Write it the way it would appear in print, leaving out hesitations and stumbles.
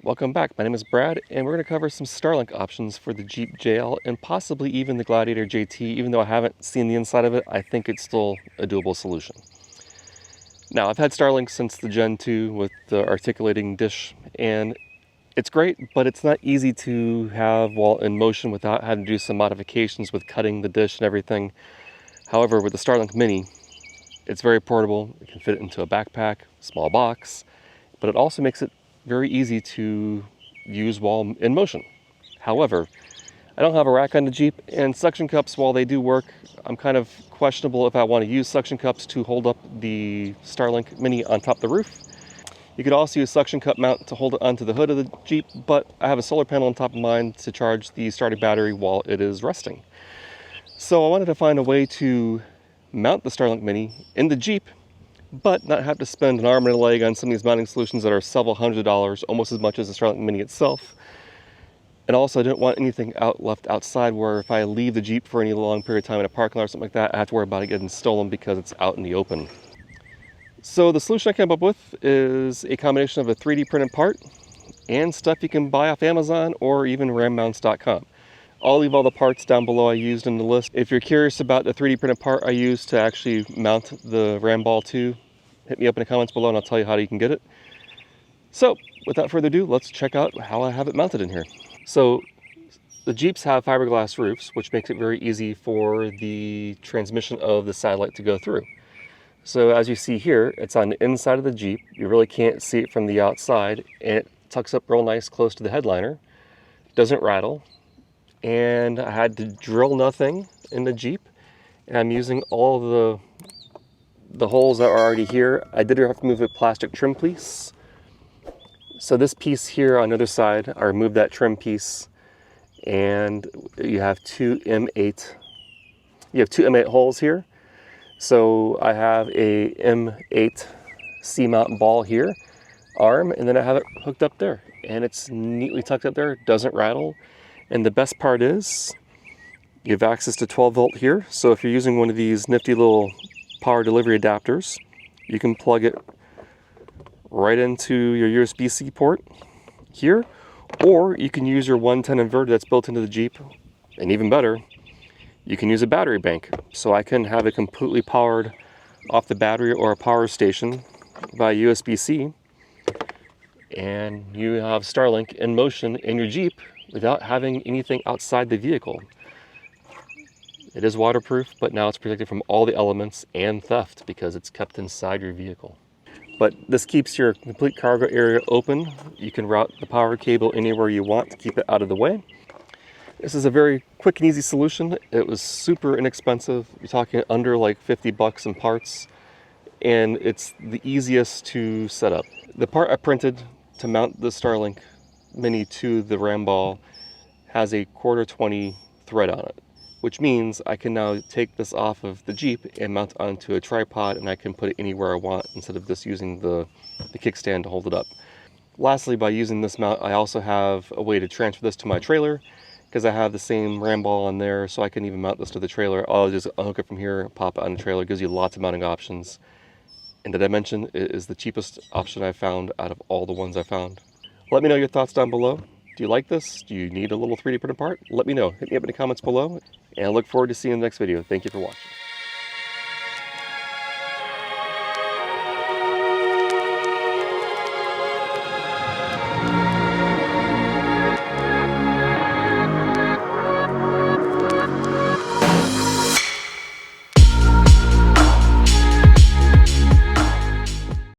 Welcome back. My name is Brad, and we're going to cover some Starlink options for the Jeep JL and possibly even the Gladiator JT. Even though I haven't seen the inside of it, I think it's still a doable solution. Now, I've had Starlink since the Gen 2 with the articulating dish, and it's great, but it's not easy to have while in motion without having to do some modifications with cutting the dish and everything. However, with the Starlink Mini, it's very portable. It can fit into a backpack, small box, but it also makes it very easy to use while in motion. However, I don't have a rack on the Jeep, and suction cups, while they do work, I'm kind of questionable if I want to use suction cups to hold up the Starlink Mini on top of the roof. You could also use suction cup mount to hold it onto the hood of the Jeep, but I have a solar panel on top of mine to charge the starting battery while it is resting. So I wanted to find a way to mount the Starlink Mini in the Jeep, but not have to spend an arm and a leg on some of these mounting solutions that are several $100s, almost as much as the Starlink Mini itself. And also I didn't want anything left outside where if I leave the Jeep for any long period of time in a parking lot or something like that, I have to worry about it getting stolen because it's out in the open. So the solution I came up with is a combination of a 3D printed part and stuff you can buy off Amazon or even rammounts.com. I'll leave all the parts down below I used in the list. If you're curious about the 3D printed part I used to actually mount the Ram Ball 2, hit me up in the comments below and I'll tell you how you can get it. So without further ado, let's check out how I have it mounted in here. So the Jeeps have fiberglass roofs, which makes it very easy for the transmission of the satellite to go through. So as you see here, it's on the inside of the Jeep. You really can't see it from the outside, and it tucks up real nice close to the headliner. It doesn't rattle. And I had to drill nothing in the Jeep, and I'm using all the holes that are already here. I did have to move a plastic trim piece. So this piece here on the other side, I removed that trim piece, and you have two M8 holes here. So I have a M8 C-mount ball here, arm, and then I have it hooked up there, and it's neatly tucked up there. It doesn't rattle. And the best part is you have access to 12 volt here. So if you're using one of these nifty little power delivery adapters, you can plug it right into your USB-C port here, or you can use your 110 inverter that's built into the Jeep. And even better, you can use a battery bank. So I can have it completely powered off the battery or a power station by USB-C, and you have Starlink in motion in your Jeep without having anything outside the vehicle. It is waterproof, but now it's protected from all the elements and theft because it's kept inside your vehicle. But this keeps your complete cargo area open. You can route the power cable anywhere you want to keep it out of the way. This is a very quick and easy solution. It was super inexpensive. You're talking under like 50 bucks in parts, and it's the easiest to set up. The part I printed to mount the Starlink Mini to the Ram Ball has a 1/4-20 thread on it, which means I can now take this off of the Jeep and mount it onto a tripod, and I can put it anywhere I want instead of just using the kickstand to hold it up. Lastly, by using this mount, I also have a way to transfer this to my trailer because I have the same Ram Ball on there, so I can even mount this to the trailer. I'll just unhook it from here, pop it on the trailer. It gives you lots of mounting options. And did I mention it is the cheapest option I've found out of all the ones I found. Let me know your thoughts down below. Do you like this? Do you need a little 3D printed part? Let me know. Hit me up in the comments below, and I look forward to seeing you in the next video. Thank you for watching.